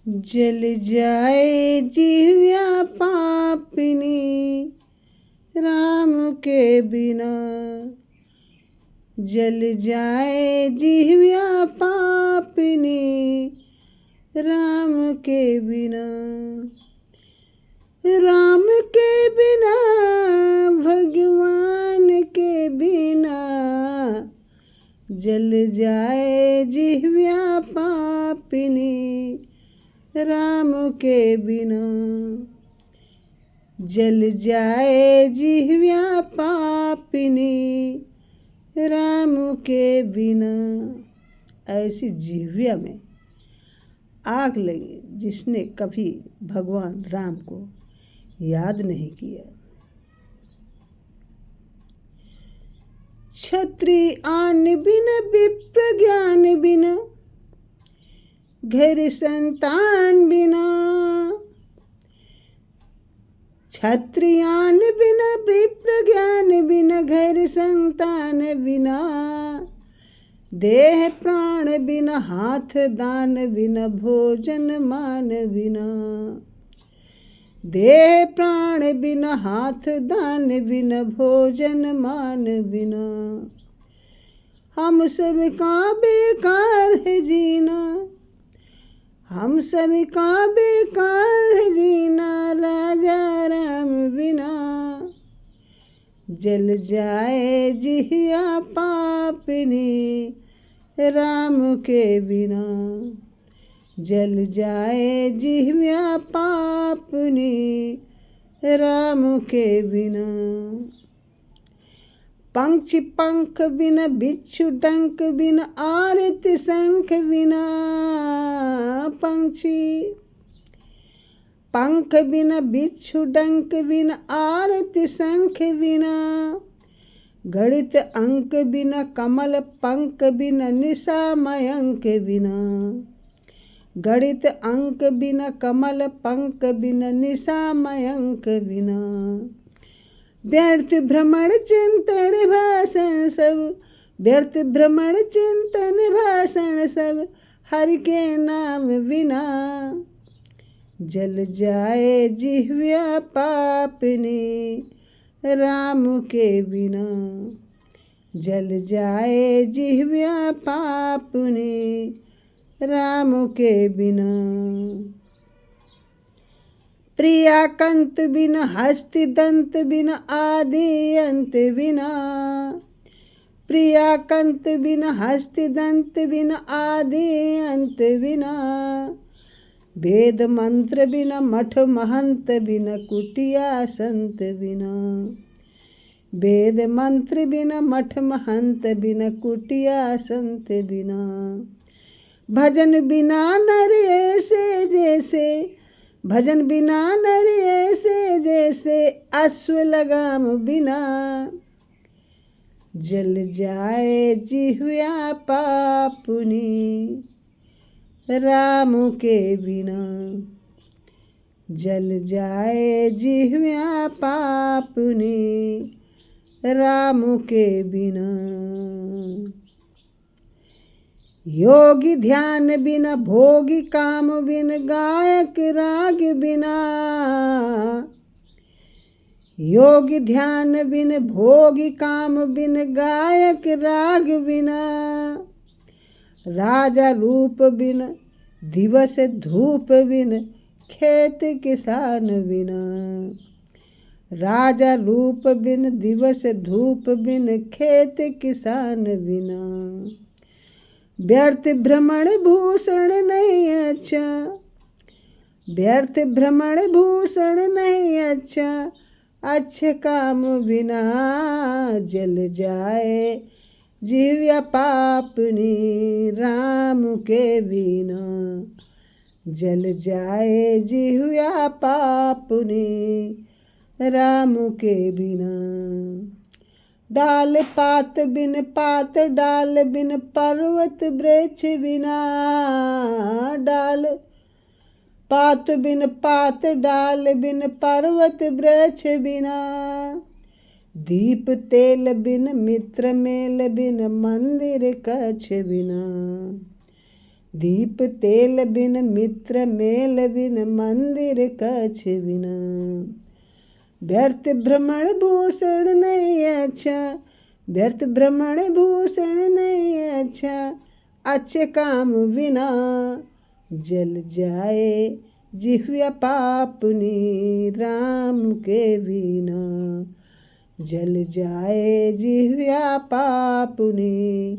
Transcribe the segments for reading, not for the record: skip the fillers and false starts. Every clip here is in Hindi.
जल जाए जिह्वा पापिनी राम के बिना। जल जाए जिह्वा पापिनी राम के बिना। राम के बिना भगवान के बिना। जल जाए जिह्वा पापिनी राम के बिना। जल जाए जिह्वा पापिनी राम के बिना। ऐसी जिह्वा में आग लगी जिसने कभी भगवान राम को याद नहीं किया। क्षत्रिय अन्न बिन विप्र ज्ञान बिना घर संतान बिना। क्षत्रियान बिना विप्र ज्ञान बिना घर संतान बिना। देह प्राण बिना हाथ दान बिना भोजन मान बिना। देह प्राण बिना हाथ दान बिना भोजन मान बिना। हम सब का बेकार है जीना। हम सब का बेकार है जीना राजा राम बिना। जल जाए जिह्वा पापिनी राम के बिना। जल जाए जिह्वा पापिनी राम के बिना। पंक्षी पंख बिना बिच्छू डंक बिना आरती शंख बिना। पंक्षी पंख बिना बिच्छू डंक बिना आरती शंख बिना। गणित अंक बिना कमल पंख बिना निशा मयंक बिना। गणित अंक बिना कमल पंख बिना निशा मयंक बिना। व्यर्थ भ्रमण चिंतन भाषण सब। व्यर्थ भ्रमण चिंतन भाषण सब हरि के नाम बिना। जल जाए जिह्वा पापिनी राम के बिना। जल जाए जिह्वा पापिनी राम के बिना। प्रिया कंत बिना हस्ति दंत बिना आदि अंत बिना। प्रिया कंत बिना हस्ति दंत बिना आदि अंत बिना। वेद मंत्र बिना मठ महंत बिना कुटिया संत बिना। वेद मंत्र बिना मठ महंत बिना कुटिया संत बिना। भजन बिना नर ऐसे जैसे। भजन बिना नर ऐसे जैसे अश्व लगाम बिना। जल जाए जिह्वा पापिनी राम के बिना। जल जाए जिह्वा पापिनी राम के बिना। योगी ध्यान बिना भोगी काम बिन गायक राग बिना। योगी ध्यान बिन भोगी काम बिन गायक राग बिना। राजा रूप बिन दिवस धूप बिन खेत किसान बिना। राजा रूप बिन दिवस धूप बिन खेत किसान बिना। व्यर्थ भ्रमण भूषण नहीं अच्छा। व्यर्थ भ्रमण भूषण नहीं अच्छा। अच्छे काम बिना। जल जाए जिह्वा पापिनी राम के बिना। जल जाए जिह्वा पापिनी राम के बिना। डाल पात बिन पात डाल बिन पर्वत वृक्ष बिना। डाल पात बिन पात डाल बिन पर्वत वृक्ष बिना। दीप तेल बिन मित्र मेल बिन मंदिर कछ बिना। दीप तेल बिन मित्र मेल बिन मंदिर कछ बिना। व्यर्थ भ्रमण भूषण नहीं अच्छा, व्यर्थ भ्रमण भूषण नहीं अच्छा, अच्छे काम बिना। जल जाए जिह्वा पापनी राम के बिना। जल जाए जिह्वा पापनी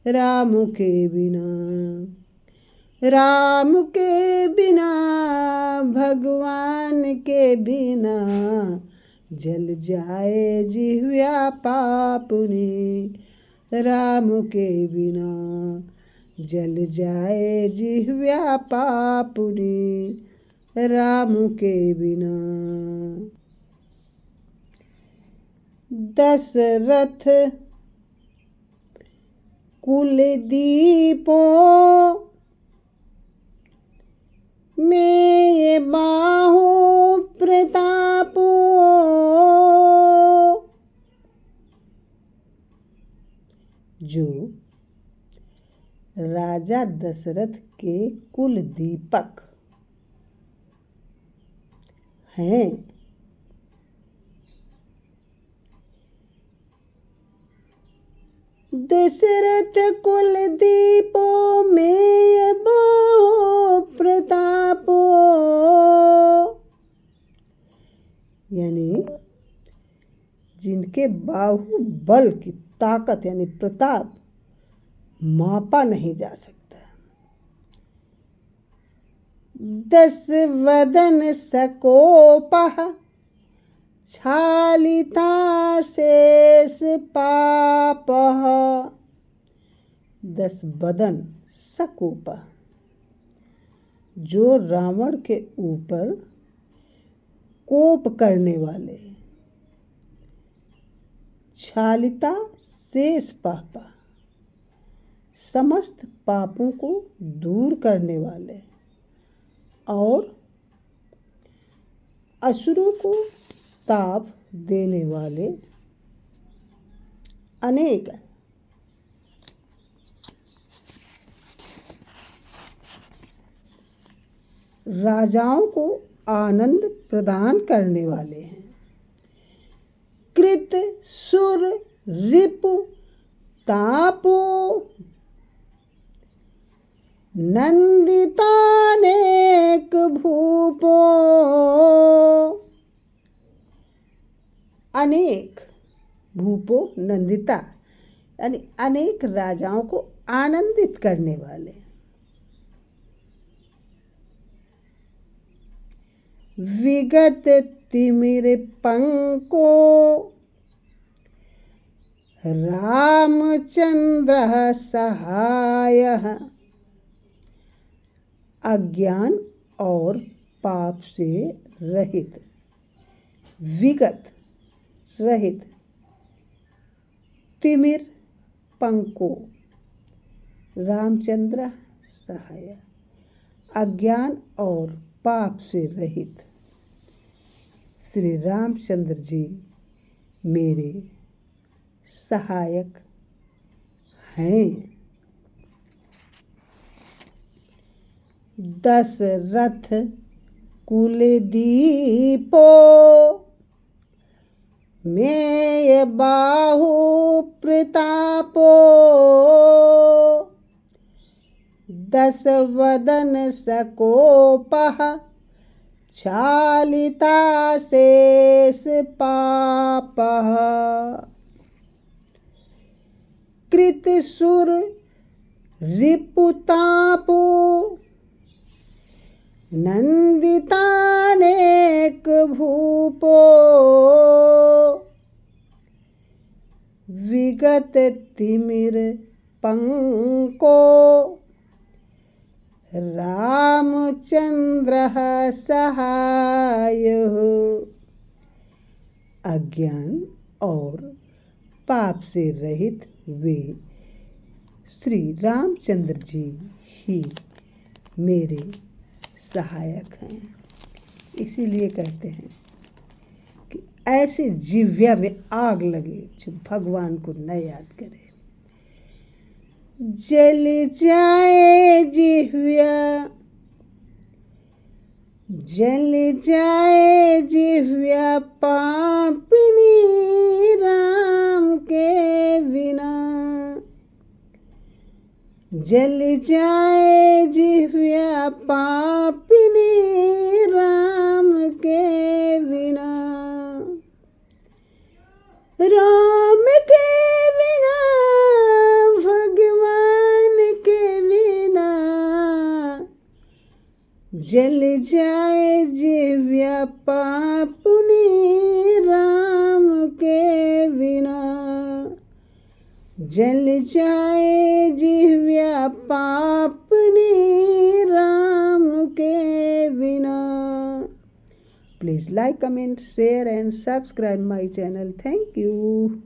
राम के बिना। राम के बिना भगवान के बिना, जल जाए जिह्वा पापनी राम के बिना। जल जाए जिह्वा पापनी राम के बिना। दशरथ कुल दीपो में बाहो प्रतापो। जो राजा दशरथ के कुल दीपक हैं, दशरथ कुल दीपो में बाहो प्रतापो। यानी जिनके बाहुबल की ताकत यानी प्रताप मापा नहीं जा सकता। 10 वदन सकोपः छालिता शेष पापः। 10 बदन सकोपः, जो रावण के ऊपर कोप करने वाले। छालिता शेष पापा, समस्त पापों को दूर करने वाले और असुरों को ताप देने वाले अनेक राजाओं को आनंद प्रदान करने वाले हैं। कृत सुर रिपु तापो नंदितानेक भूपो। अनेक भूपो नंदिता यानी अनेक राजाओं को आनंदित करने वाले। विगत तिमिर पंको रामचंद्र सहायः। अज्ञान और पाप से रहित, विगत रहित, तिमिर पंको रामचंद्र सहाय, अज्ञान और पाप से रहित श्री रामचंद्र जी मेरे सहायक हैं। दशरथ कुल दीपो में बाहु प्रतापो। 10 वदन सकोपः छालिता शेष पापः। कृत सुर रिपुतापो नंदितानेक भूपो। विगत तिमिर पंको रामचंद्र सहाय। अज्ञान और पाप से रहित वे श्री रामचंद्र जी ही मेरे सहायक हैं। इसीलिए कहते हैं कि ऐसे जिह्वा में आग लगे जो भगवान को न याद करे। जल जाए जिह्वा, जल जाए जिह्वा पापिनी राम के बिना, जल जाए जिह्वा पापिनी राम के बिना, राम के बिना भगवान के बिना, जल जाए जिह्वा पापिनी राम के बिना, जल जाए जिह्वा पापिनी राम के बिना। Please like, comment, share and subscribe my channel. Thank you.